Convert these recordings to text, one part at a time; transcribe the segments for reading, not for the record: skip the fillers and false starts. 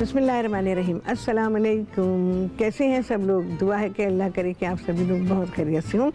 बिस्मिल्लाहिर्रहमानिर्रहीम। अस्सलाम वालेकुम। कैसे हैं सब लोग? दुआ है कि अल्लाह करे कि आप सभी लोग बहुत खैरियत से हों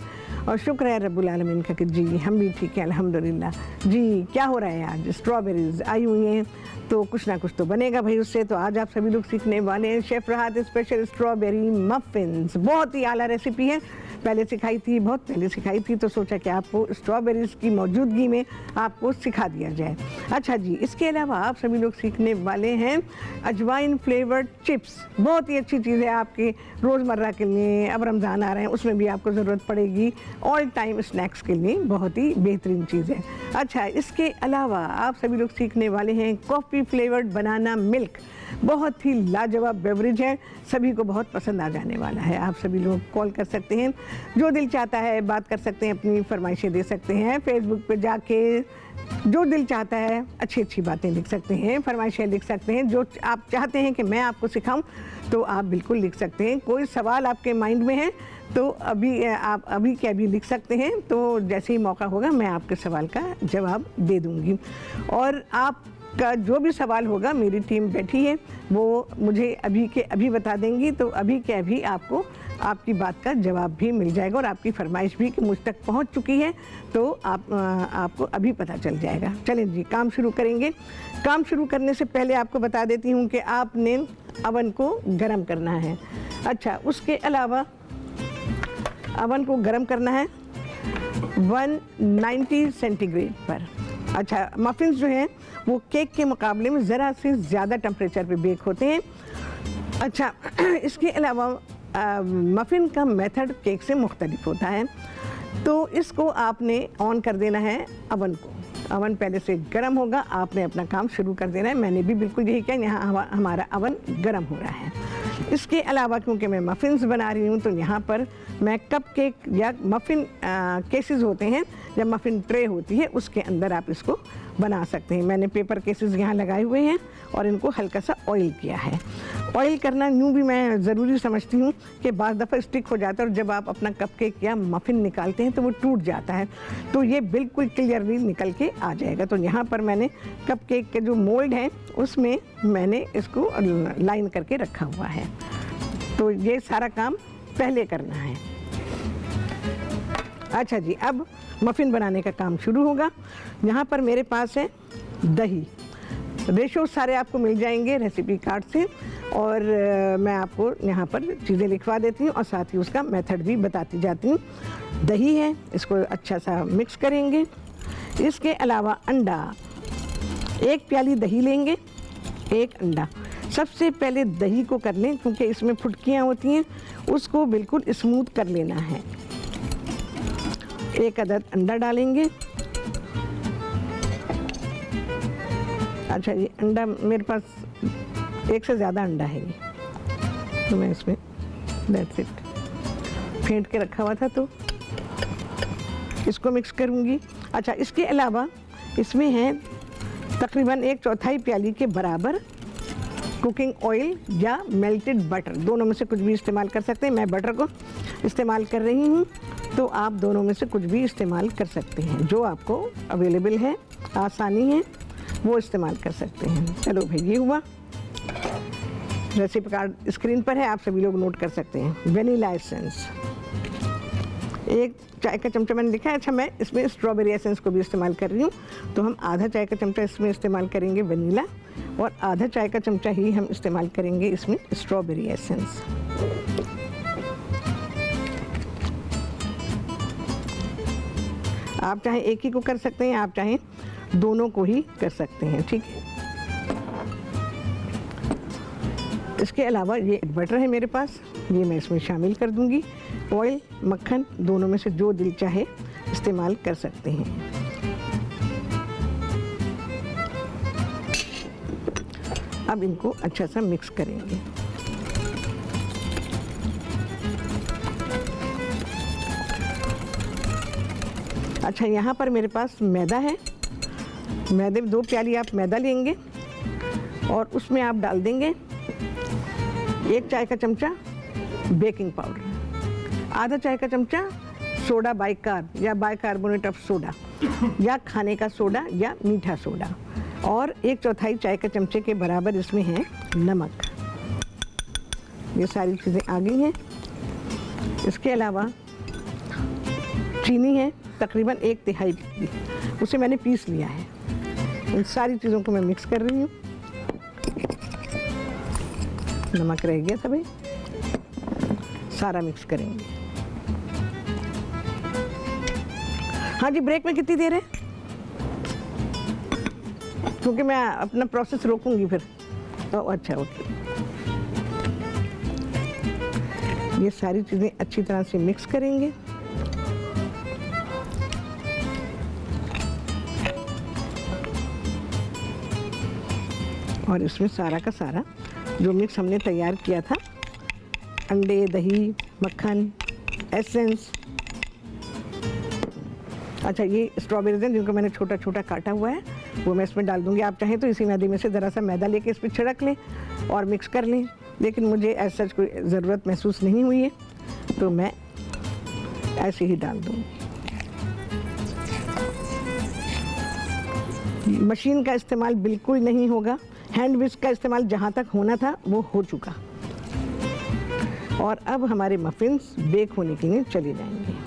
और शुक्र है रब्बुल आलमीन का कि जी हम भी ठीक हैं अल्हम्दुलिल्लाह। जी क्या हो रहा है? आज स्ट्रॉबेरीज़ आई हुई हैं तो कुछ ना कुछ तो बनेगा भाई उससे। तो आज आप सभी लोग सीखने वाले हैं शेफ़ राहत स्पेशल स्ट्रॉबेरी मफ़िन्स। बहुत ही आला रेसिपी है, पहले सिखाई थी, बहुत पहले सिखाई थी, तो सोचा कि आपको स्ट्रॉबेरीज़ की मौजूदगी में आपको सिखा दिया जाए। अच्छा जी, इसके अलावा आप सभी लोग सीखने वाले हैं अजवाइन फ्लेवर्ड चिप्स। बहुत ही अच्छी चीज़ है आपके रोज़मर्रा के लिए। अब रमज़ान आ रहे हैं, उसमें भी आपको ज़रूरत पड़ेगी। ऑल टाइम स्नैक्स के लिए बहुत ही बेहतरीन चीज़ है। अच्छा, इसके अलावा आप सभी लोग सीखने वाले हैं कॉफ़ी फ्लेवर्ड बनाना मिल्क। बहुत ही लाजवाब बेवरेज है, सभी को बहुत पसंद आ जाने वाला है। आप सभी लोग कॉल कर सकते हैं, जो दिल चाहता है बात कर सकते हैं, अपनी फरमाइशें दे सकते हैं। फेसबुक पे जाके जो दिल चाहता है अच्छी अच्छी बातें लिख सकते हैं, फरमाइशें लिख सकते हैं। जो आप चाहते हैं कि मैं आपको सिखाऊं तो आप बिल्कुल लिख सकते हैं। कोई सवाल आपके माइंड में है तो आप अभी क्या भी लिख सकते हैं, तो जैसे ही मौका होगा मैं आपके सवाल का जवाब दे दूँगी। और आप का जो भी सवाल होगा मेरी टीम बैठी है, वो मुझे अभी के अभी बता देंगी, तो अभी के अभी आपको आपकी बात का जवाब भी मिल जाएगा और आपकी फरमाइश भी कि मुझ तक पहुंच चुकी है तो आपको अभी पता चल जाएगा। चलें जी, काम शुरू करेंगे। काम शुरू करने से पहले आपको बता देती हूं कि आपने अवन को गर्म करना है। अच्छा, उसके अलावा अवन को गर्म करना है 190 सेंटीग्रेड पर। अच्छा, मफ़िन्स जो हैं वो केक के मुकाबले में ज़रा से ज़्यादा टेम्परेचर पे बेक होते हैं। अच्छा, इसके अलावा मफ़िन का मेथड केक से मुख्तलिफ होता है, तो इसको आपने ऑन कर देना है अवन को। अवन पहले से गर्म होगा, आपने अपना काम शुरू कर देना है। मैंने भी बिल्कुल यही किया, यहाँ हमारा अवन गर्म हो रहा है। इसके अलावा क्योंकि मैं मफ़िन्स बना रही हूँ तो यहाँ पर मैं कप केक या मफ़िन केसेस होते हैं, जब मफ़िन ट्रे होती है उसके अंदर आप इसको बना सकते हैं। मैंने पेपर केसेस यहाँ लगाए हुए हैं और इनको हल्का सा ऑयल किया है। ऑयल करना यूँ भी मैं ज़रूरी समझती हूँ कि बाज़ दफ़ा स्टिक हो जाता है और जब आप अपना कप केक या मफ़िन निकालते हैं तो वो टूट जाता है, तो ये बिल्कुल क्लियरली निकल के आ जाएगा। तो यहाँ पर मैंने कप केक के जो मोल्ड हैं उसमें मैंने इसको लाइन करके रखा हुआ है। तो ये सारा काम पहले करना है। अच्छा जी, अब मफ़िन बनाने का काम शुरू होगा। यहाँ पर मेरे पास है दही। रेशो सारे आपको मिल जाएंगे रेसिपी कार्ड से, और मैं आपको यहाँ पर चीज़ें लिखवा देती हूँ और साथ ही उसका मेथड भी बताती जाती हूँ। दही है, इसको अच्छा सा मिक्स करेंगे। इसके अलावा अंडा, 1 प्याली दही लेंगे, 1 अंडा। सबसे पहले दही को कर लें क्योंकि इसमें फुटकियाँ होती हैं, उसको बिल्कुल स्मूथ कर लेना है। 1 अदद अंडा डालेंगे। अच्छा, ये अंडा मेरे पास 1 से ज़्यादा अंडा है ये, तो मैं इसमें दैट्स इट फेंट के रखा हुआ था तो इसको मिक्स करूँगी। अच्छा, इसके अलावा इसमें है तकरीबन 1/4 प्याली के बराबर कुकिंग ऑयल या मेल्टेड बटर, दोनों में से कुछ भी इस्तेमाल कर सकते हैं। मैं बटर को इस्तेमाल कर रही हूँ, तो आप दोनों में से कुछ भी इस्तेमाल कर सकते हैं। जो आपको अवेलेबल है, आसानी है, वो इस्तेमाल कर सकते हैं। चलो भाई, ये हुआ। रेसिपी कार्ड स्क्रीन पर है, आप सभी लोग नोट कर सकते हैं। वेनिला एसेंस 1 चाय का चमचा मैंने लिखा है। अच्छा, मैं इसमें स्ट्रॉबेरी एसेंस को भी इस्तेमाल कर रही हूँ, तो हम आधा चाय का चमचा इसमें इस्तेमाल करेंगे वनीला और आधा चाय का चमचा ही हम इस्तेमाल करेंगे इसमें स्ट्रॉबेरी एसेंस। आप चाहे एक ही को कर सकते हैं, आप चाहें दोनों को ही कर सकते हैं, ठीक है। इसके अलावा ये बटर है मेरे पास, ये मैं इसमें शामिल कर दूंगी। ऑयल, मक्खन, दोनों में से जो दिल चाहे इस्तेमाल कर सकते हैं। अब इनको अच्छा सा मिक्स करेंगे। अच्छा, यहाँ पर मेरे पास मैदा है। मैदे में 2 प्याली आप मैदा लेंगे और उसमें आप डाल देंगे 1 चाय का चमचा बेकिंग पाउडर, आधा चाय का चमचा सोडा बाइकार्ब या बाइकार्बोनेट ऑफ सोडा या खाने का सोडा या मीठा सोडा, और 1/4 चाय का चमचे के बराबर इसमें है नमक। ये सारी चीज़ें आ गई हैं। इसके अलावा चीनी है तकरीबन 1/3, उसे मैंने पीस लिया है। इन सारी चीज़ों को मैं मिक्स कर रही हूँ। नमक रह गया था भाई, सारा मिक्स करेंगे। हाँ जी, ब्रेक में कितनी देर है? क्योंकि मैं अपना प्रोसेस रोकूंगी फिर। तो अच्छा, ओके। ये सारी चीज़ें अच्छी तरह से मिक्स करेंगे। और इसमें सारा का सारा जो मिक्स हमने तैयार किया था, अंडे, दही, मक्खन, एसेंस, अच्छा ये स्ट्रॉबेरीज हैं जिनको मैंने छोटा छोटा काटा हुआ है, वो मैं इसमें डाल दूंगी। आप चाहें तो इसी मैदे में से ज़रा सा मैदा लेके इस पर छिड़क लें और मिक्स कर लें, लेकिन मुझे ऐसा कोई ज़रूरत महसूस नहीं हुई है, तो मैं ऐसे ही डाल दूंगी। मशीन का इस्तेमाल बिल्कुल नहीं होगा, हैंड विस्क का इस्तेमाल जहाँ तक होना था वो हो चुका। और अब हमारे मफ़िन्स बेक होने के लिए चले जाएंगे।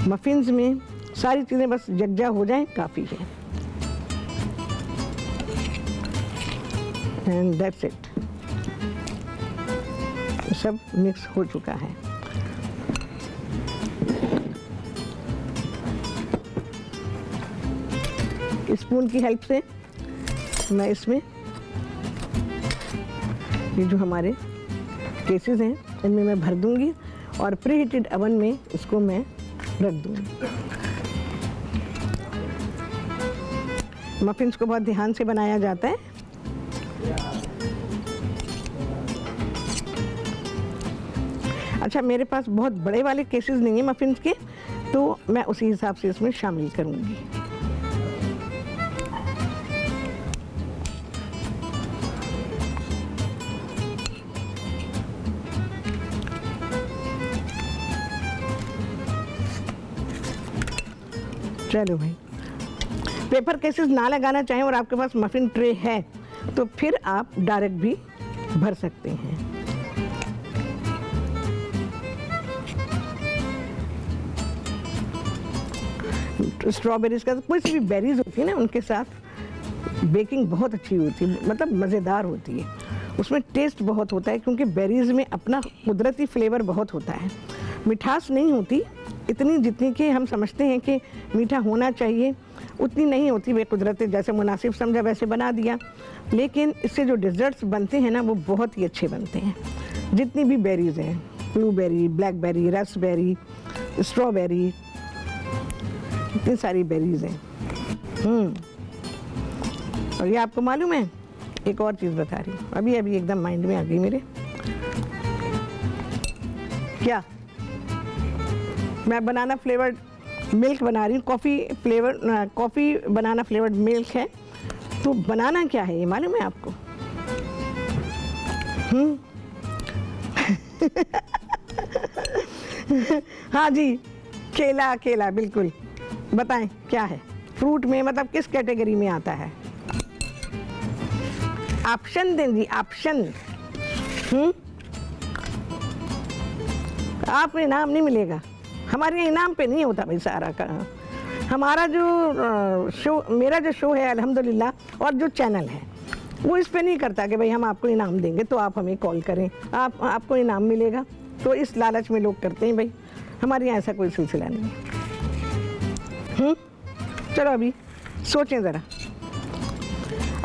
मफ़िन्स में सारी चीज़ें बस जगजा हो जाएं, काफ़ी है। एंड दैट्स इट, सब मिक्स हो चुका है। स्पून की हेल्प से मैं इसमें ये जो हमारे केसेस हैं इनमें मैं भर दूंगी और प्री हीटेड अवन में इसको मैं रख दूंगी। मफिन्स को बहुत ध्यान से बनाया जाता है। अच्छा, मेरे पास बहुत बड़े वाले केसेस नहीं है मफिन्स के, तो मैं उसी हिसाब से इसमें शामिल करूंगी। चलो भाई, पेपर केसेस ना लगाना चाहें और आपके पास मफिन ट्रे है तो फिर आप डायरेक्ट भी भर सकते हैं। स्ट्रॉबेरीज का कोई सी भी बेरीज होती है ना, उनके साथ बेकिंग बहुत अच्छी होती है, मतलब मज़ेदार होती है। उसमें टेस्ट बहुत होता है क्योंकि बेरीज में अपना कुदरती फ्लेवर बहुत होता है। मिठास नहीं होती इतनी जितनी कि हम समझते हैं कि मीठा होना चाहिए, उतनी नहीं होती बेकुदरती। जैसे मुनासिब समझा वैसे बना दिया, लेकिन इससे जो डिज़र्ट्स बनते हैं ना वो बहुत ही अच्छे बनते हैं। जितनी भी बेरीज़ हैं, ब्लूबेरी, ब्लैकबेरी, रसबेरी, स्ट्रॉबेरी, इतनी सारी बेरीज़ हैं। और ये आपको मालूम है, एक और चीज़ बता रही हूँ, अभी अभी एकदम माइंड में आ गई मेरे। क्या? मैं बनाना फ्लेवर्ड मिल्क बना रही हूँ, कॉफ़ी बनाना फ्लेवर्ड मिल्क है। तो बनाना क्या है ये मालूम है आपको? हाँ जी, केला, केला बिल्कुल। बताएं क्या है? फ्रूट में मतलब किस कैटेगरी में आता है? ऑप्शन दें जी, ऑप्शन। आपको इनाम नहीं मिलेगा, हमारे यहाँ इनाम पे नहीं होता भाई सारा का। हमारा जो शो, मेरा जो शो है अल्हम्दुलिल्लाह, और जो चैनल है वो इस पे नहीं करता कि भाई हम आपको इनाम देंगे तो आप हमें कॉल करें, आपको इनाम मिलेगा। तो इस लालच में लोग करते हैं भाई, हमारे यहाँ ऐसा कोई सिलसिला नहीं है। चलो अभी सोचें ज़रा,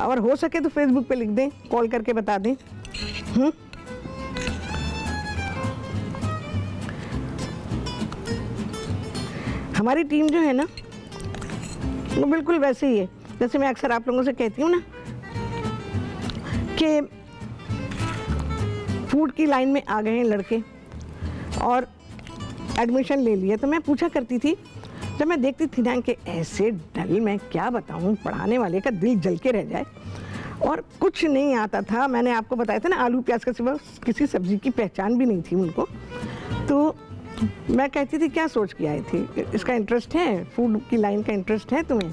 और हो सके तो फेसबुक पे लिख दें, कॉल करके बता दें। हमारी टीम जो है ना वो बिल्कुल वैसे ही है जैसे मैं अक्सर आप लोगों से कहती हूँ ना कि फूड की लाइन में आ गए हैं लड़के और एडमिशन ले लिया। तो मैं पूछा करती थी, जब मैं देखती थी ना कि ऐसे डल, मैं क्या बताऊँ, पढ़ाने वाले का दिल जल के रह जाए, और कुछ नहीं आता था। मैंने आपको बताया था ना, आलू प्याज का सिवा किसी सब्जी की पहचान भी नहीं थी उनको। तो मैं कहती थी क्या सोच के आई थी, इसका इंटरेस्ट है, फूड की लाइन का इंटरेस्ट है तुम्हें?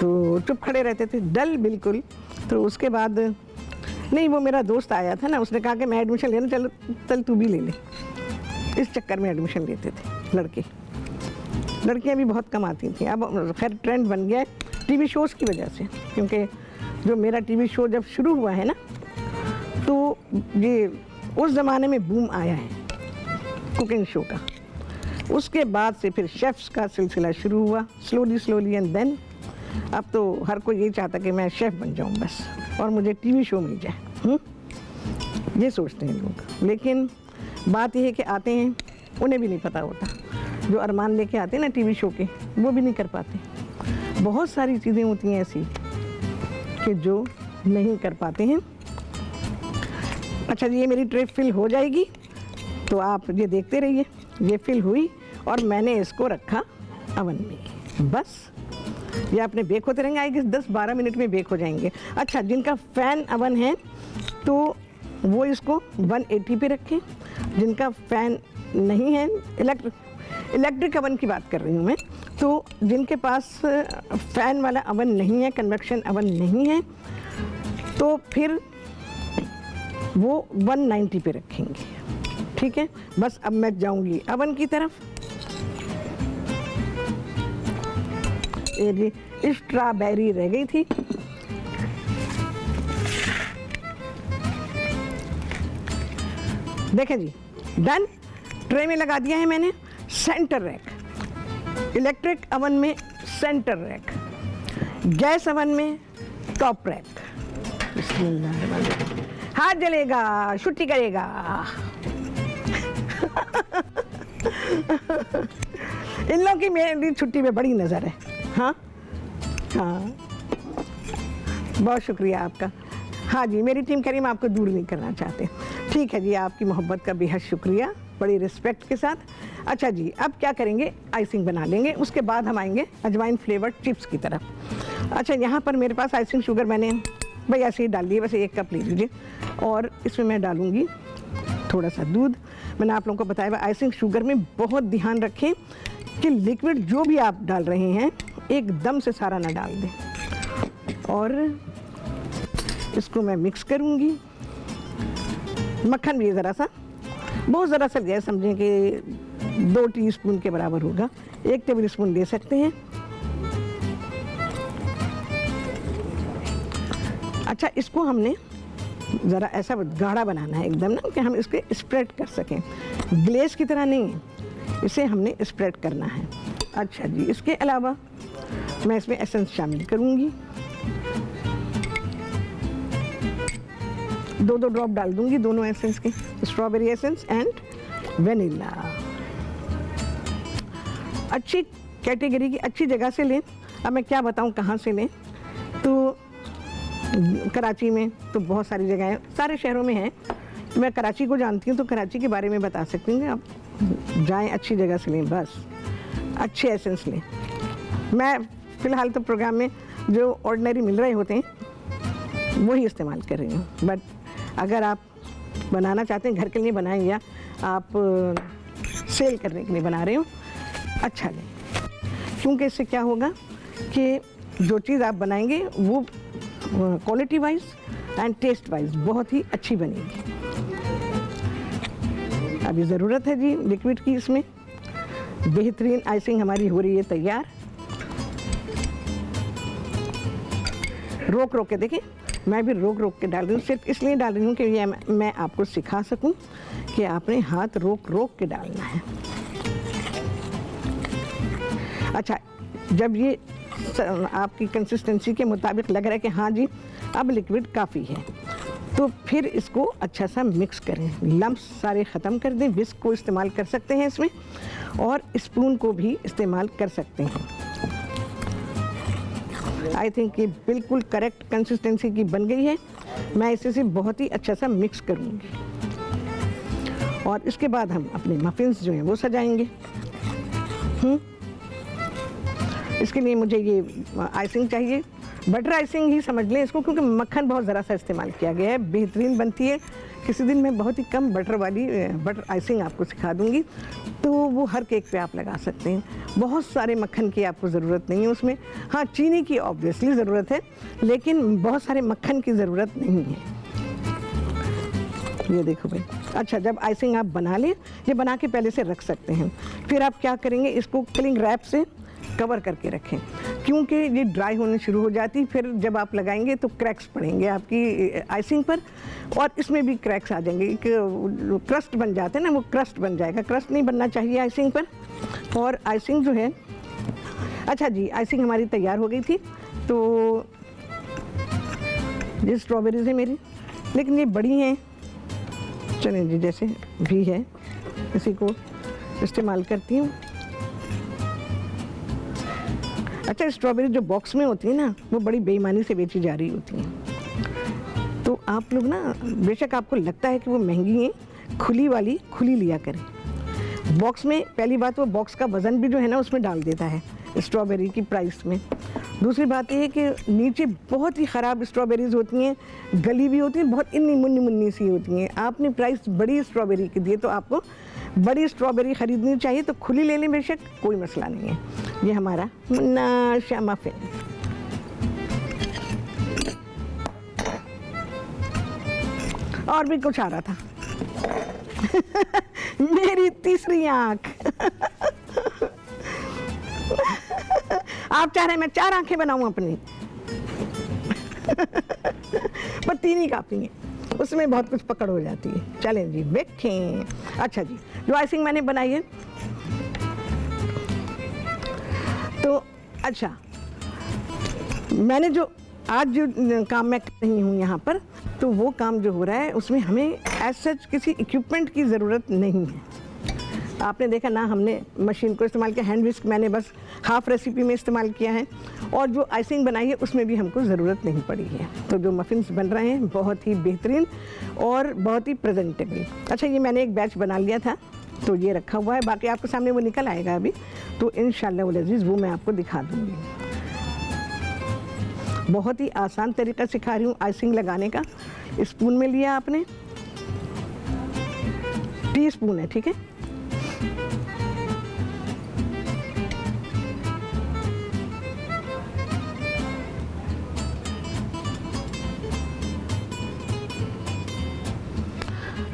तो चुप खड़े रहते थे, डल बिल्कुल। तो उसके बाद नहीं, वो मेरा दोस्त आया था ना, उसने कहा कि मैं एडमिशन लेना, चल तू भी ले ले। इस चक्कर में एडमिशन लेते थे लड़के, लड़कियां भी बहुत कम आती थी। अब खैर ट्रेंड बन गया है टीवी शोज़ की वजह से, क्योंकि जो मेरा टीवी शो जब शुरू हुआ है ना, तो ये उस ज़माने में बूम आया है कुकिंग शो का। उसके बाद से फिर शेफ़्स का सिलसिला शुरू हुआ, स्लोली एंड देन अब तो हर कोई यही चाहता कि मैं शेफ़ बन जाऊं बस, और मुझे टीवी शो मिल जाए। ये सोचते हैं लोग, लेकिन बात यह है कि आते हैं, उन्हें भी नहीं पता होता। जो अरमान लेके आते हैं ना टीवी शो के, वो भी नहीं कर पाते। बहुत सारी चीज़ें होती हैं ऐसी कि जो नहीं कर पाते हैं। अच्छा जी, ये मेरी ट्रे फिल हो जाएगी तो आप ये देखते रहिए। ये फिल हुई और मैंने इसको रखा अवन में, बस ये अपने बेक होते रहेंगे। आएगी 10-12 मिनट में बेक हो जाएंगे। अच्छा, जिनका फ़ैन अवन है तो वो इसको 180 पे रखें। जिनका फ़ैन नहीं है, इलेक्ट्रिक अवन की बात कर रही हूँ मैं, तो जिनके पास फ़ैन वाला अवन नहीं है, कन्वेक्शन अवन नहीं है, तो फिर वो 190 पे रखेंगे। ठीक है, बस अब मैं जाऊंगी अवन की तरफ। ये स्ट्रॉबेरी रह गई थी, देखें जी, डन। ट्रे में लगा दिया है मैंने सेंटर रैक। इलेक्ट्रिक अवन में सेंटर रैक, गैस अवन में टॉप रैक। हाथ जलेगा, छुट्टी करेगा। इन लोगों की मेरी छुट्टी में बड़ी नज़र है। हाँ हाँ, बहुत शुक्रिया आपका। हाँ जी, मेरी टीम कह रही, मैं आपको दूर नहीं करना चाहते। ठीक है जी, आपकी मोहब्बत का बेहद शुक्रिया, बड़ी रिस्पेक्ट के साथ। अच्छा जी, अब क्या करेंगे, आइसिंग बना लेंगे। उसके बाद हम आएंगे अजवाइन फ्लेवर्ड चिप्स की तरफ। अच्छा, यहाँ पर मेरे पास आइसिंग शुगर मैंने भाई ऐसे ही डाल दिए, बस 1 कप ले लीजिए। और इसमें मैं डालूँगी थोड़ा सा दूध। मैंने आप लोगों को बताया, आइसिंग शुगर में बहुत ध्यान रखें कि लिक्विड जो भी आप डाल रहे हैं एकदम से सारा ना डाल दें। और इसको मैं मिक्स करूँगी। मक्खन भी ज़रा सा, बहुत ज़रा सा लिया, समझें कि 2 टीस्पून के बराबर होगा। 1 टेबल स्पून ले सकते हैं। अच्छा, इसको हमने ज़रा ऐसा गाढ़ा बनाना है एकदम ना, कि हम इसके स्प्रेड कर सकें। ग्लेस की तरह नहीं है, इसे हमने स्प्रेड करना है। अच्छा जी, इसके अलावा मैं इसमें एसेंस शामिल करूँगी। 2-2 ड्रॉप डाल दूँगी दोनों एसेंस के, स्ट्रॉबेरी एसेंस एंड वेनिला। अच्छी कैटेगरी की अच्छी जगह से लें। अब मैं क्या बताऊँ कहाँ से लें, तो कराची में तो बहुत सारी जगह हैं, सारे शहरों में हैं। मैं कराची को जानती हूँ तो कराची के बारे में बता सकती हूँ। आप जाएं, अच्छी जगह से लें, बस अच्छे एसेंस लें। मैं फ़िलहाल तो प्रोग्राम में जो ऑर्डिनरी मिल रहे होते हैं वही इस्तेमाल कर रही हूँ। बट अगर आप बनाना चाहते हैं, घर के लिए बनाएं या आप सेल करने के लिए बना रहे हो, अच्छा लें। क्योंकि इससे क्या होगा कि जो चीज़ आप बनाएंगे वो quality wise and taste wise बहुत ही अच्छी बनेगी। अभी ज़रूरत है जी लिक्विड की। इसमें बेहतरीन आइसिंग हमारी हो रही है तैयार। रोक रोक के देखें, मैं भी रोक रोक के डाल रही हूँ। सिर्फ इसलिए डाल रही हूँ कि ये मैं आपको सिखा सकूँ कि आपने हाथ रोक रोक के डालना है। अच्छा, जब ये आपकी कंसिस्टेंसी के मुताबिक लग रहा है कि हाँ जी अब लिक्विड काफ़ी है, तो फिर इसको अच्छा सा मिक्स करें। लम्प्स सारे ख़त्म कर दें। विस्क को इस्तेमाल कर सकते हैं इसमें, और स्पून को भी इस्तेमाल कर सकते हैं। आई थिंक ये बिल्कुल करेक्ट कंसिस्टेंसी की बन गई है। मैं इसे से बहुत ही अच्छा सा मिक्स करूँगी और इसके बाद हम अपने मफ़िन्स जो हैं वो सजाएंगे। इसके लिए मुझे ये आइसिंग चाहिए बटर आइसिंग ही समझ लें इसको, क्योंकि मक्खन बहुत ज़रा सा इस्तेमाल किया गया है, बेहतरीन बनती है। किसी दिन मैं बहुत ही कम बटर वाली बटर आइसिंग आपको सिखा दूंगी, तो वो हर केक पे आप लगा सकते हैं। बहुत सारे मक्खन की आपको ज़रूरत नहीं है उसमें। हाँ, चीनी की ऑब्वियसली ज़रूरत है, लेकिन बहुत सारे मक्खन की ज़रूरत नहीं है। ये देखो भाई। अच्छा, जब आइसिंग आप बना लें, ये बना के पहले से रख सकते हैं। फिर आप क्या करेंगे, इसको क्लिंग रैप से कवर करके रखें, क्योंकि ये ड्राई होने शुरू हो जाती, फिर जब आप लगाएंगे तो क्रैक्स पड़ेंगे आपकी आइसिंग पर, और इसमें भी क्रैक्स आ जाएंगे। क्रस्ट बन जाते हैं ना, वो क्रस्ट बन जाएगा। क्रस्ट नहीं बनना चाहिए आइसिंग पर। और आइसिंग जो है, अच्छा जी, आइसिंग हमारी तैयार हो गई थी। तो ये स्ट्रॉबेरीज है मेरी, लेकिन ये बड़ी हैं, चलें जी, जैसे भी है इसी को इस्तेमाल करती हूँ। अच्छा, स्ट्रॉबेरी जो बॉक्स में होती है ना, वो बड़ी बेईमानी से बेची जा रही होती हैं। तो आप लोग ना, बेशक आपको लगता है कि वो महंगी हैं, खुली वाली खुली लिया करें। बॉक्स में, पहली बात, वो बॉक्स का वज़न भी जो है ना उसमें डाल देता है स्ट्रॉबेरी की प्राइस में। दूसरी बात ये है कि नीचे बहुत ही ख़राब स्ट्रॉबेरीज होती हैं, गली भी होती हैं, बहुत इन्नी मुन्नी मुन्नी सी होती हैं। आपने प्राइस बड़ी स्ट्रॉबेरी की दी है, तो आपको बड़ी स्ट्रॉबेरी ख़रीदनी चाहिए। तो खुली ले लें बेशक, कोई मसला नहीं है। ये हमारा मुन्ना शाह मफिन। और भी कुछ आ रहा था मेरी तीसरी आँख आप चाह रहे हैं मैं 4 आंखें बनाऊं अपनी पर 3 ही काफ़ी हैं, उसमें बहुत कुछ पकड़ हो जाती है। चलें जी, देखें। अच्छा जी, जो आइसिंग मैंने बनाई है, तो अच्छा, मैंने जो आज जो काम मैं कर रही हूँ यहाँ पर, तो वो काम जो हो रहा है उसमें हमें एज सच किसी इक्विपमेंट की ज़रूरत नहीं है। आपने देखा ना, हमने मशीन को इस्तेमाल किया, हैंड विस्क मैंने बस हाफ रेसिपी में इस्तेमाल किया है, और जो आइसिंग बनाई है उसमें भी हमको ज़रूरत नहीं पड़ी है। तो जो मफ़िन्स बन रहे हैं बहुत ही बेहतरीन और बहुत ही प्रेजेंटेबल। अच्छा, ये मैंने एक बैच बना लिया था, तो ये रखा हुआ है, बाकी आपके सामने वो निकल आएगा अभी, तो इंशाल्लाह वल अज़ीज़ वो मैं आपको दिखा दूँगी। बहुत ही आसान तरीका सिखा रही हूँ आइसिंग लगाने का। स्पून में लिया आपने, टीस्पून है, ठीक है।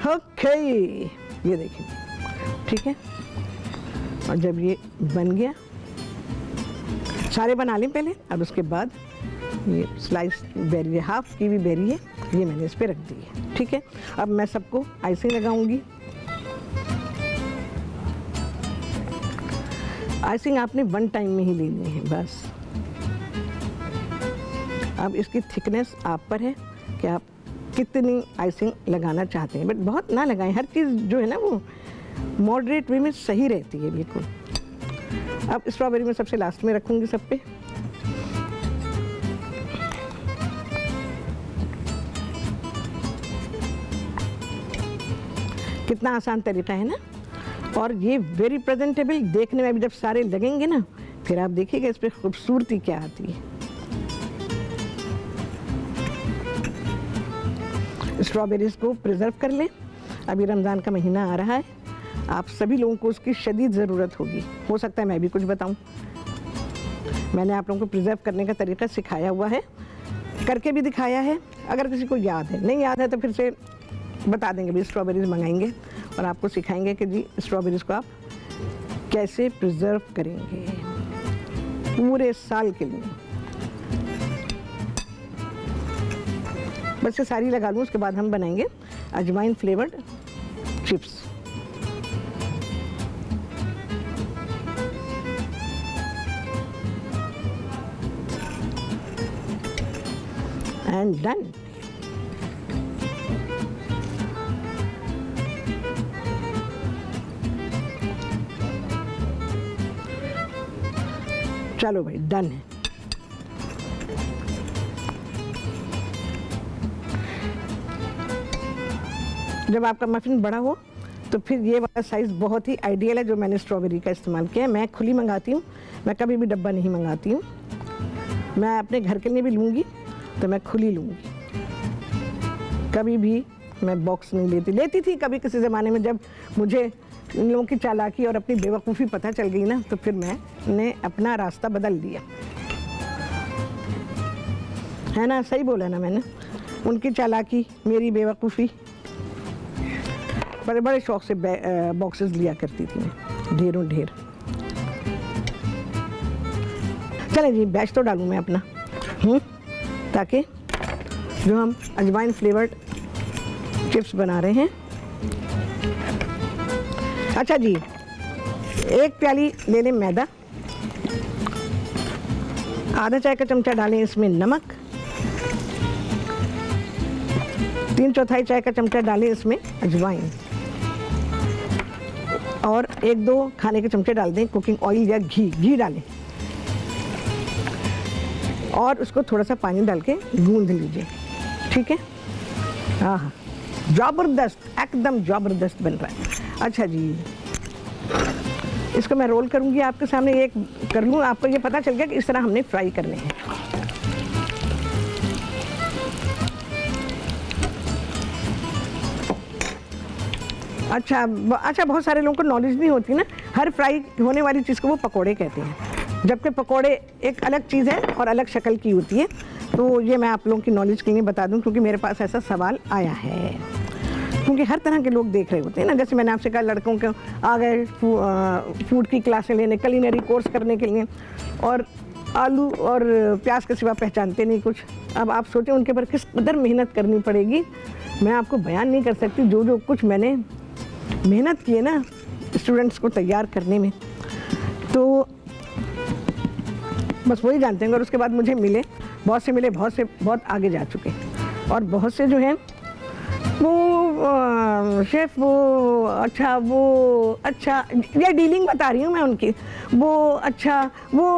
ओके, ये देखिए, ठीक है। और जब ये बन गया, सारे बना लें पहले, अब उसके बाद ये स्लाइस बेरी है, हाफ कीवी बेरी है, ये मैंने इस पे रख दी है, ठीक है। अब मैं सबको आइसिंग लगाऊंगी। आइसिंग आपने 1 टाइम में ही लेनी है बस। अब इसकी थिकनेस आप पर है कि आप कितनी आइसिंग लगाना चाहते हैं, बट बहुत ना लगाएं। हर चीज़ जो है ना वो मॉडरेट वे में सही रहती है बिल्कुल। अब स्ट्रॉबेरी में सबसे लास्ट में रखूंगी सब पे। कितना आसान तरीका है ना, और ये वेरी प्रेजेंटेबल। देखने में भी जब सारे लगेंगे ना, फिर आप देखिएगा इस पर खूबसूरती क्या आती है। स्ट्रॉबेरीज को प्रिजर्व कर लें। अभी रमज़ान का महीना आ रहा है, आप सभी लोगों को उसकी शदीद ज़रूरत होगी। हो सकता है मैं भी कुछ बताऊं। मैंने आप लोगों को प्रिजर्व करने का तरीका सिखाया हुआ है, करके भी दिखाया है। अगर किसी को याद है, नहीं याद है तो फिर से बता देंगे। भी स्ट्रॉबेरीज मंगाएंगे और आपको सिखाएंगे कि जी स्ट्रॉबेरीज को आप कैसे प्रिजर्व करेंगे पूरे साल के लिए। बस ये सारी लगा लूँ, उसके बाद हम बनाएंगे अजवाइन फ्लेवर्ड चिप्स। And done. चलो भाई, डन है। जब आपका मफिन बड़ा हो तो फिर ये वाला साइज़ बहुत ही आइडियल है जो मैंने स्ट्रॉबेरी का इस्तेमाल किया है। मैं खुली मंगाती हूँ, मैं कभी भी डब्बा नहीं मंगाती हूँ। मैं अपने घर के लिए भी लूँगी तो मैं खुली लूँगी, कभी भी मैं बॉक्स नहीं लेती थी कभी किसी ज़माने में, जब मुझे इन लोगों की चालाकी और अपनी बेवकूफ़ी पता चल गई ना, तो फिर मैंने अपना रास्ता बदल दिया, है ना, सही बोला ना मैंने। उनकी चालाकी, मेरी बेवकूफ़ी, बड़े बड़े शौक से बॉक्सेस लिया करती थी मैं, ढेरों ढेर। चलें जी, बैच तो डालूँ मैं अपना, ताकि जो हम अजवाइन फ्लेवर्ड चिप्स बना रहे हैं। अच्छा जी, एक प्याली ले लें मैदा, आधा चाय का चमचा डालें इसमें नमक, 3/4 चाय का चमचा डालें इसमें अजवाइन, और 1-2 खाने के चमचे डाल दें कुकिंग ऑयल या घी डालें, और उसको थोड़ा सा पानी डाल के गूंद लीजिए, ठीक है। हाँ, ज़बरदस्त, एकदम ज़बरदस्त बन रहा है। अच्छा जी, इसको मैं रोल करूँगी आपके सामने, एक कर लूँ, आपको ये पता चल गया कि इस तरह हमने फ्राई करने हैं। अच्छा, बहुत सारे लोगों को नॉलेज नहीं होती ना, हर फ्राई होने वाली चीज़ को वो पकोड़े कहते हैं, जबकि पकोड़े एक अलग चीज़ है और अलग शक्ल की होती है। तो ये मैं आप लोगों की नॉलेज के लिए बता दूं, क्योंकि मेरे पास ऐसा सवाल आया है, क्योंकि हर तरह के लोग देख रहे होते हैं ना। जैसे मैंने आपसे कहा, लड़कों के आ गए फूड की क्लासें लेने, कुलिनरी कोर्स करने के लिए, और आलू और प्याज के सिवा पहचानते नहीं कुछ। अब आप सोचें उनके ऊपर किस कदर मेहनत करनी पड़ेगी, मैं आपको बयान नहीं कर सकती। जो कुछ मैंने मेहनत की है ना स्टूडेंट्स को तैयार करने में, तो बस वही जानते हैं। और उसके बाद मुझे मिले, बहुत से मिले, बहुत आगे जा चुके, और बहुत से जो हैं वो शेफ़, वो अच्छा ये डीलिंग बता रही हूँ मैं उनकी, वो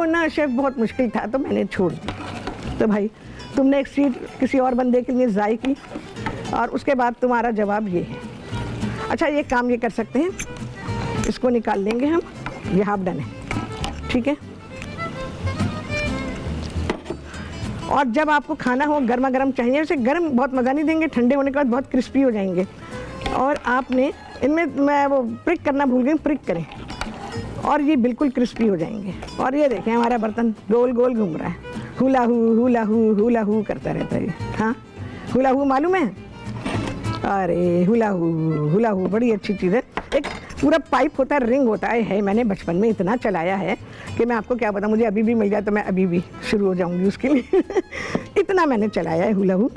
ना शेफ़ बहुत मुश्किल था तो मैंने छोड़ दी। तो भाई, तुमने एक सीट किसी और बंदे के लिए ज़ाय की, और उसके बाद तुम्हारा जवाब ये है। अच्छा, ये काम ये कर सकते हैं, इसको निकाल लेंगे हम, ये हाफ डन है, ठीक है। और जब आपको खाना हो गर्मा गर्म चाहिए, वैसे गर्म बहुत मज़ा नहीं देंगे, ठंडे होने के बाद बहुत क्रिस्पी हो जाएंगे। और आपने इनमें, मैं वो प्रिक करना भूल गई, प्रिक करें और ये बिल्कुल क्रिस्पी हो जाएंगे। और ये देखें, हमारा बर्तन गोल गोल घूम रहा है, हुला हू करता रहता है। हाँ, हुला हू मालूम है? अरे हुला हू बड़ी अच्छी चीज़ है। एक पूरा पाइप होता है, रिंग होता है, मैंने बचपन में इतना चलाया है कि मैं आपको क्या बताऊं, मुझे अभी भी मिल जाए तो मैं अभी भी शुरू हो जाऊंगी उसके लिए। इतना मैंने चलाया है हुला हू,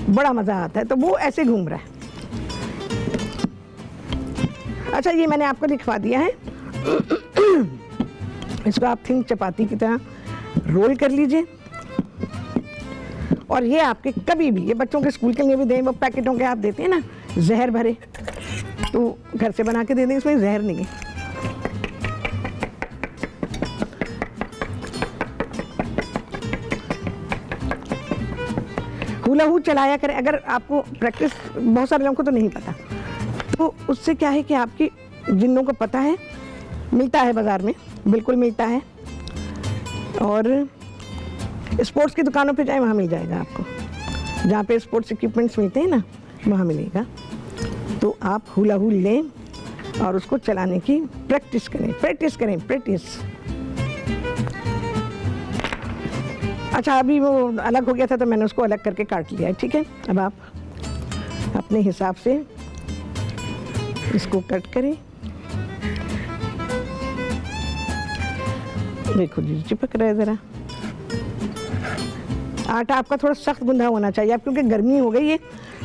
बड़ा मज़ा आता है। तो वो ऐसे घूम रहा है। अच्छा, ये मैंने आपको दिखवा दिया है। इसको आप थिन चपाती की तरह रोल कर लीजिए, और ये आपके कभी भी, ये बच्चों के स्कूल के लिए भी दें, वो पैकेटों के आप देते हैं ना जहर भरे, तो घर से बना के दे दें, इसमें जहर नहीं है। हुला हू चलाया करें। अगर आपको प्रैक्टिस, बहुत सारे लोगों को तो नहीं पता, तो उससे क्या है कि आपकी, जिन लोगों को पता है, मिलता है बाज़ार में, बिल्कुल मिलता है, और स्पोर्ट्स की दुकानों पे जाए, वहाँ मिल जाएगा आपको, जहाँ पे स्पोर्ट्स इक्विपमेंट्स मिलते हैं ना, वहाँ मिलेगा। तो आप हुला हू लें और उसको चलाने की प्रैक्टिस करें। अच्छा, अभी वो अलग हो गया था तो मैंने उसको अलग करके काट लिया है, ठीक है। अब आप अपने हिसाब से इसको कट करें। देखो जी, चिपक रहा है ज़रा। आटा आपका थोड़ा सख्त गूंधा होना चाहिए, अब क्योंकि गर्मी हो गई है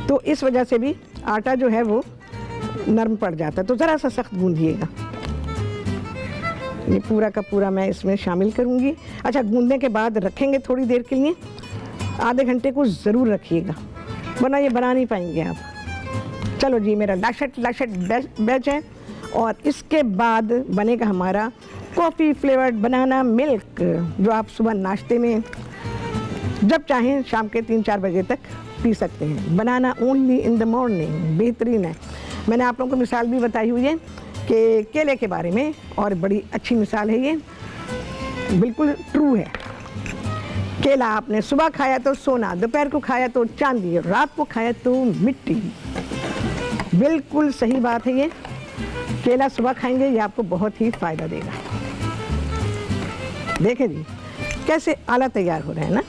तो इस वजह से भी आटा जो है वो नरम पड़ जाता है, तो ज़रा सा सख्त गूंधिएगा। ये पूरा का पूरा मैं इसमें शामिल करूँगी। अच्छा, गूंदने के बाद रखेंगे थोड़ी देर के लिए, आधे घंटे को ज़रूर रखिएगा, वरना ये बना नहीं पाएंगे आप। चलो जी, मेरा लाशट बैच है, और इसके बाद बनेगा हमारा कॉफ़ी फ्लेवर्ड बनाना मिल्क, जो आप सुबह नाश्ते में जब चाहें शाम के 3-4 बजे तक पी सकते हैं। बनाना ओनली इन द मॉर्निंग, बेहतरीन है। मैंने आप लोगों को मिसाल भी बताई हुई है कि केले के बारे में, और बड़ी अच्छी मिसाल है ये, बिल्कुल ट्रू है। केला आपने सुबह खाया तो सोना, दोपहर को खाया तो चांदी, रात को खाया तो मिट्टी। बिल्कुल सही बात है ये। केला सुबह खाएंगे ये आपको बहुत ही फायदा देगा। देखें जी कैसे आला तैयार हो रहा है ना।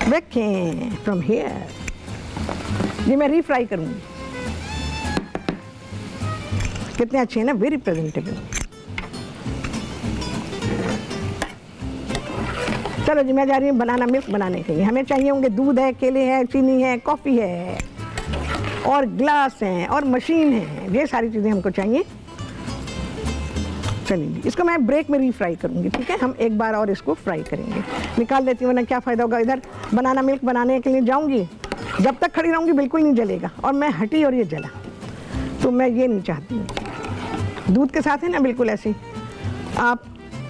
देखें फ्रॉम हियर, ये मैं रीफ्राई करूँगी। कितने अच्छे हैं ना, वेरी प्रेजेंटेबल। चलो जी मैं जा रही हूँ बनाना मिल्क बनाने के लिए। हमें चाहिए होंगे दूध है, केले हैं, चीनी है, कॉफ़ी है और ग्लास हैं और मशीन है। ये सारी चीज़ें हमको चाहिए। चलिए इसको मैं ब्रेक में रीफ्राई करूँगी, ठीक है। हम एक बार और इसको फ्राई करेंगे। निकाल देती हूँ, वरना क्या फ़ायदा होगा। इधर बनाना मिल्क बनाने के लिए जाऊँगी, जब तक खड़ी रहूँगी बिल्कुल नहीं जलेगा, और मैं हटी और ये जला, तो मैं ये नहीं चाहती हूँ। दूध के साथ है ना, बिल्कुल ऐसे आप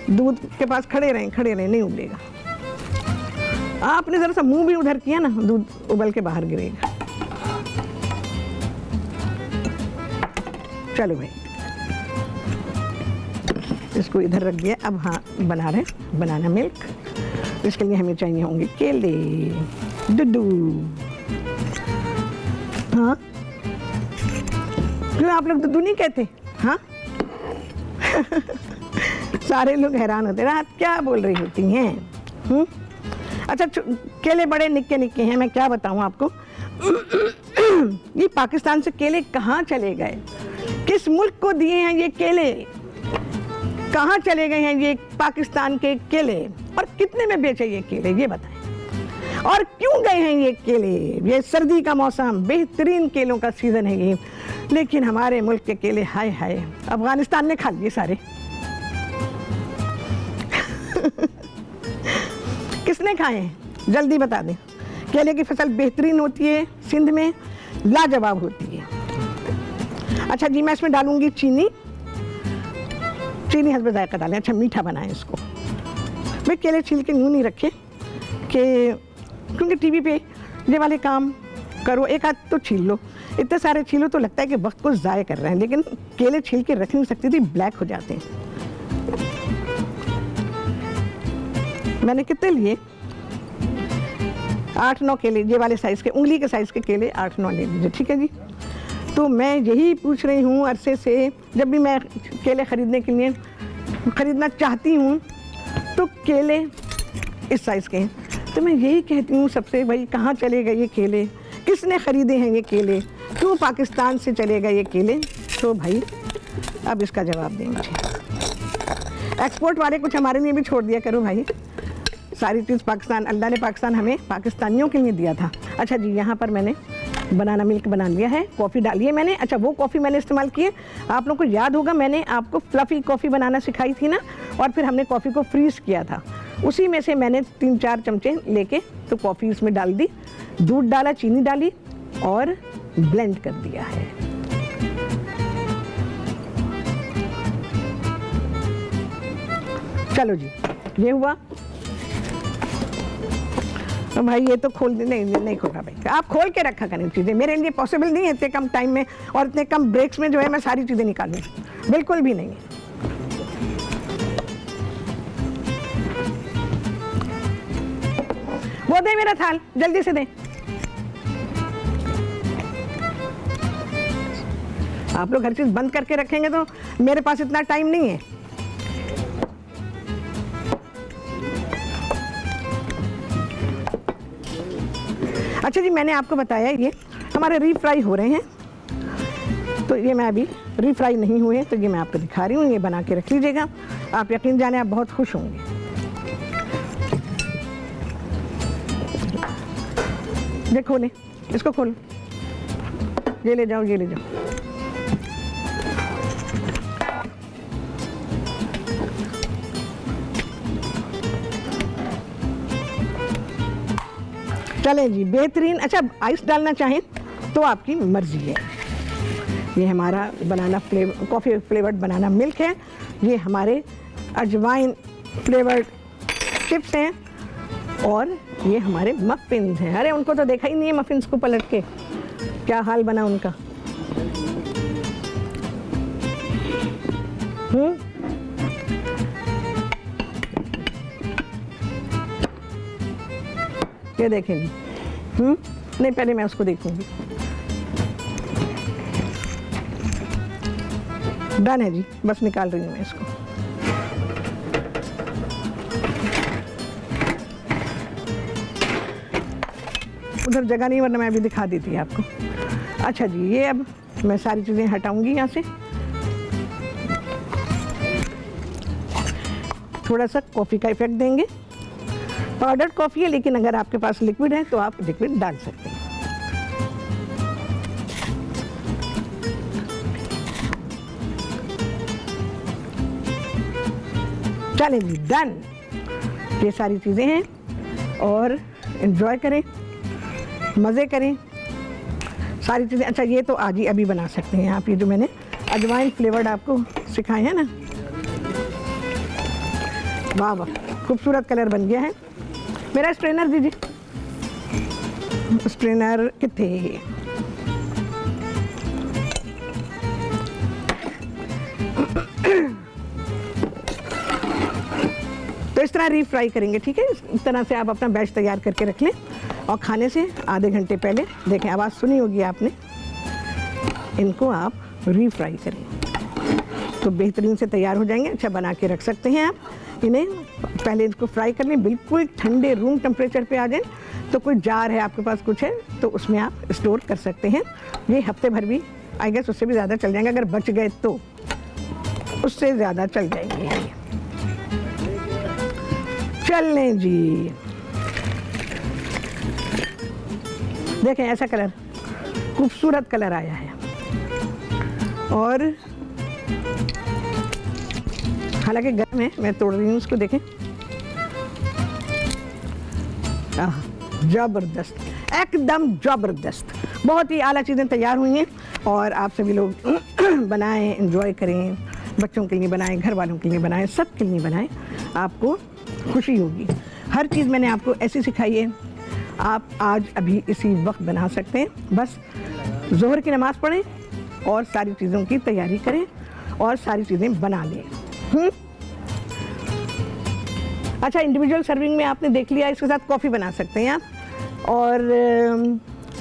दूध के पास खड़े रहें, नहीं उबलेगा। आपने ज़रा सा मुंह भी उधर किया ना, दूध उबल के बाहर गिरेगा। चलो भाई इसको इधर रख दिया। अब हाँ बना रहे बनाना मिल्क। इसके लिए हमें चाहिए होंगे केले, दुद्धू। हाँ क्यों आप लोग दुद्धू नहीं कहते? हाँ सारे लोग हैरान होते हैं, आप क्या बोल रही होती हैं? अच्छा केले बड़े निक्के निक्के हैं, मैं क्या बताऊं आपको। ये पाकिस्तान से केले कहाँ चले गए? किस मुल्क को दिए हैं ये केले? कहाँ चले गए हैं ये पाकिस्तान के केले? और कितने में बेचे ये केले, ये बताएं। और क्यों गए हैं ये केले? ये सर्दी का मौसम, बेहतरीन केलों का सीज़न है ये, लेकिन हमारे मुल्क के केले हाय हाय अफगानिस्तान ने खा लिए सारे। किसने खाए हैं? जल्दी बता दें। केले की फसल बेहतरीन होती है, सिंध में लाजवाब होती है। अच्छा जी मैं इसमें डालूंगी चीनी हस्ब जायका डालें। अच्छा मीठा बनाएं इसको। भाई केले छील के यूँ नहीं रखे कि, क्योंकि टीवी पे ये वाले काम करो, एक आध तो छील लो, इतने सारे छीलो तो लगता है कि वक्त को ज़ाय कर रहे हैं, लेकिन केले छील के रख नहीं सकती थी, ब्लैक हो जाते हैं। मैंने कितने लिए? 8-9 केले, ये वाले साइज़ के, उंगली के साइज़ के केले 8-9 ले लीजिए, ठीक है जी। तो मैं यही पूछ रही हूँ अरसे से, जब भी मैं केले खरीदना चाहती हूँ तो केले इस साइज़ के हैं, तो मैं यही कहती हूँ सबसे, भाई कहाँ चले गए ये केले? किसने ख़रीदे हैं ये केले? क्यों पाकिस्तान से चले गए ये केले? तो भाई अब इसका जवाब दें मुझे। एक्सपोर्ट वाले कुछ हमारे लिए भी छोड़ दिया करो भाई। सारी चीज़ पाकिस्तान, अल्लाह ने पाकिस्तान हमें पाकिस्तानियों के लिए दिया था। अच्छा जी यहाँ पर मैंने बनाना मिल्क बना लिया है, कॉफ़ी डाली है मैंने। अच्छा वो कॉफ़ी मैंने इस्तेमाल की है, आप लोगों को याद होगा मैंने आपको फ्लफ़ी कॉफ़ी बनाना सिखाई थी ना, और फिर हमने कॉफ़ी को फ्रीज़ किया था। उसी में से मैंने 3-4 चमचे लेके तो कॉफ़ी इसमें डाल दी, दूध डाला, चीनी डाली और ब्लेंड कर दिया है। चलो जी ये हुआ। तो भाई ये तो खोल नहीं खोला भाई, आप खोल के रखा करें चीज़ें। मेरे लिए पॉसिबल नहीं है इतने कम टाइम में और इतने कम ब्रेक्स में जो है मैं सारी चीज़ें निकालूँ, बिल्कुल भी नहीं है। वो दे मेरा थाल, जल्दी से दे। आप लोग हर चीज़ बंद करके रखेंगे तो मेरे पास इतना टाइम नहीं है। अच्छा जी मैंने आपको बताया ये हमारे रीफ्राई हो रहे हैं, तो ये मैं अभी रीफ्राई नहीं हुए, तो ये मैं आपको दिखा रही हूँ। ये बना के रख लीजिएगा, आप यकीन जाने आप बहुत खुश होंगे। ये खोलें, इसको खोलो, ये ले जाओ, ये ले जाओ। चलें जी बेहतरीन। अच्छा आइस डालना चाहें तो आपकी मर्ज़ी है। ये हमारा बनाना कॉफ़ी फ्लेवर्ड बनाना मिल्क है, ये हमारे अजवाइन फ्लेवर्ड चिप्स हैं, और ये हमारे मफ़िन्स हैं। अरे उनको तो देखा ही नहीं है मफ़िन्स को पलट के, क्या हाल बना उनका। ये देखें जी। नहीं, पहले मैं उसको देखूंगी। डन है जी, बस निकाल रही हूँ मैं इसको। उधर जगह नहीं, वरना मैं अभी दिखा देती आपको। अच्छा जी, ये अब मैं सारी चीज़ें हटाऊंगी यहाँ से। थोड़ा सा कॉफ़ी का इफेक्ट देंगे। पाउडर्ड कॉफ़ी है, लेकिन अगर आपके पास लिक्विड है तो आप लिक्विड डाल सकते हैं। चलें जी, डन। ये सारी चीज़ें हैं और एंजॉय करें, मज़े करें सारी चीज़ें। अच्छा, ये तो आज ही अभी बना सकते हैं आप। ये जो मैंने अजवाइन फ्लेवर्ड आपको सिखाए हैं ना, वाह वाह, खूबसूरत कलर बन गया है। मेरा स्ट्रेनर दीजिए, स्ट्रेनर कितने। तो इस तरह रीफ्राई करेंगे, ठीक है। इस तरह से आप अपना बैच तैयार करके रख लें और खाने से आधे घंटे पहले, देखें आवाज़ सुनी होगी आपने, इनको आप रीफ्राई करें तो बेहतरीन से तैयार हो जाएंगे। अच्छा, बना के रख सकते हैं आप इन्हें। पहले इसको फ्राई कर लें, बिल्कुल ठंडे रूम टेम्परेचर पे आ जाए। तो कोई जार है आपके पास, कुछ है तो उसमें आप स्टोर कर सकते हैं। ये हफ्ते भर भी, आई गेस उससे भी ज़्यादा चल जाएंगे। अगर बच गए तो उससे ज़्यादा चल जाएंगे। चल लें जी, देखें ऐसा कलर, खूबसूरत कलर आया है। और हालांकि गर्म है, मैं तोड़ रही हूँ उसको, देखें। ज़बरदस्त, एकदम ज़बरदस्त, बहुत ही आला चीज़ें तैयार हुई हैं। और आप सभी लोग बनाएं, एंजॉय करें। बच्चों के लिए बनाएं, घर वालों के लिए बनाएं, सब के लिए बनाएं, आपको खुशी होगी। हर चीज़ मैंने आपको ऐसी सिखाई है, आप आज अभी इसी वक्त बना सकते हैं। बस ज़ोहर की नमाज़ पढ़ें और सारी चीज़ों की तैयारी करें और सारी चीज़ें बना लें। अच्छा, इंडिविजुअल सर्विंग में आपने देख लिया, इसके साथ कॉफ़ी बना सकते हैं आप। और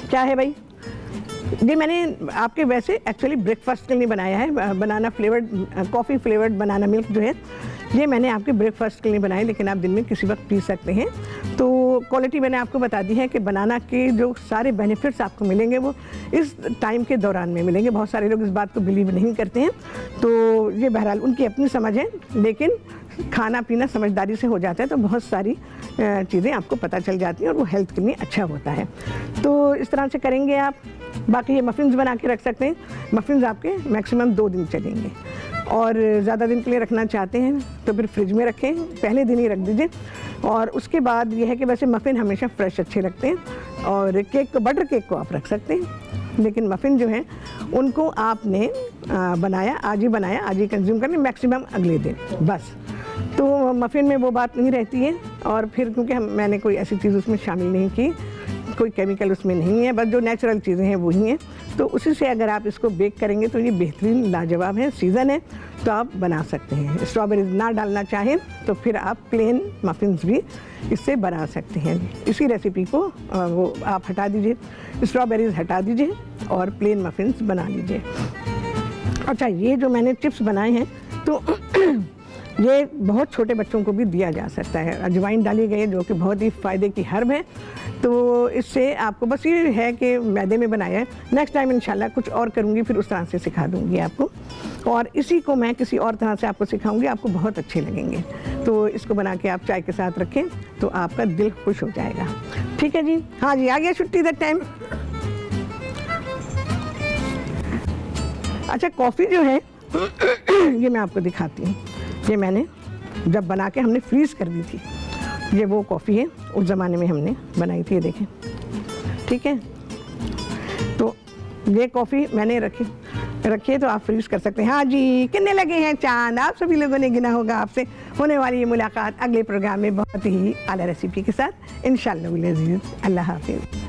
क्या है भाई, ये मैंने आपके वैसे एक्चुअली ब्रेकफास्ट के लिए बनाया है। Banana flavoured, coffee flavoured banana milk जो है, ये मैंने आपके ब्रेकफास्ट के लिए बनाया, लेकिन आप दिन में किसी वक्त पी सकते हैं। तो क्वालिटी मैंने आपको बता दी है कि बनाना के जो सारे बेनिफिट्स आपको मिलेंगे वो इस टाइम के दौरान में मिलेंगे। बहुत सारे लोग इस बात को बिलीव नहीं करते हैं, तो ये बहरहाल उनकी अपनी समझ है, लेकिन खाना पीना समझदारी से हो जाता है तो बहुत सारी चीज़ें आपको पता चल जाती हैं और वो हेल्थ के लिए अच्छा होता है। तो इस तरह से करेंगे आप। बाकी ये मफ़िन्स बना के रख सकते हैं। मफ़िन्स आपके मैक्सिमम 2 दिन चलेंगे, और ज़्यादा दिन के लिए रखना चाहते हैं तो फिर फ्रिज में रखें, पहले दिन ही रख दीजिए। और उसके बाद ये है कि वैसे मफ़िन हमेशा फ्रेश अच्छे लगते हैं। और केक को, बटर केक को आप रख सकते हैं, लेकिन मफ़िन जो हैं उनको आपने बनाया, आज ही बनाया, आज ही कंज्यूम करने, मैक्सिमम अगले दिन बस। तो मफ़िन में वो बात नहीं रहती है। और फिर क्योंकि मैंने कोई ऐसी चीज़ उसमें शामिल नहीं की, कोई केमिकल उसमें नहीं है, बस जो नेचुरल चीज़ें हैं वही हैं। तो उसी से अगर आप इसको बेक करेंगे तो ये बेहतरीन लाजवाब है। सीज़न है तो आप बना सकते हैं। स्ट्रॉबेरीज ना डालना चाहें तो फिर आप प्लेन मफ़िन्स भी इससे बना सकते हैं। इसी रेसिपी को वो आप हटा दीजिए, स्ट्रॉबेरीज हटा दीजिए और प्लेन मफ़िन्स बना लीजिए। अच्छा, ये जो मैंने चिप्स बनाए हैं तो ये बहुत छोटे बच्चों को भी दिया जा सकता है। अजवाइन डाली गई है जो कि बहुत ही फ़ायदे की हर्ब है। तो इससे आपको बस ये है कि मैदे में बनाया है। नेक्स्ट टाइम इंशाल्लाह कुछ और करूँगी, फिर उस तरह से सिखा दूँगी आपको। और इसी को मैं किसी और तरह से आपको सिखाऊंगी, आपको बहुत अच्छे लगेंगे। तो इसको बना के आप चाय के साथ रखें तो आपका दिल खुश हो जाएगा। ठीक है जी, हाँ जी, आ गया छुट्टी दैट टाइम। अच्छा, कॉफ़ी जो है ये मैं आपको दिखाती हूँ। ये मैंने जब बना के हमने फ्रीज़ कर दी थी, ये वो कॉफ़ी है उस ज़माने में हमने बनाई थी, ये देखें। ठीक है, तो ये कॉफ़ी मैंने रखी है तो आप फ्रीज़ कर सकते हैं। हाँ जी, कितने लगे हैं चांद, आप सभी लोगों ने गिना होगा। आपसे होने वाली ये मुलाकात अगले प्रोग्राम में बहुत ही आला रेसिपी के साथ इंशाअल्लाह। अल्लाह हाफ़िज़।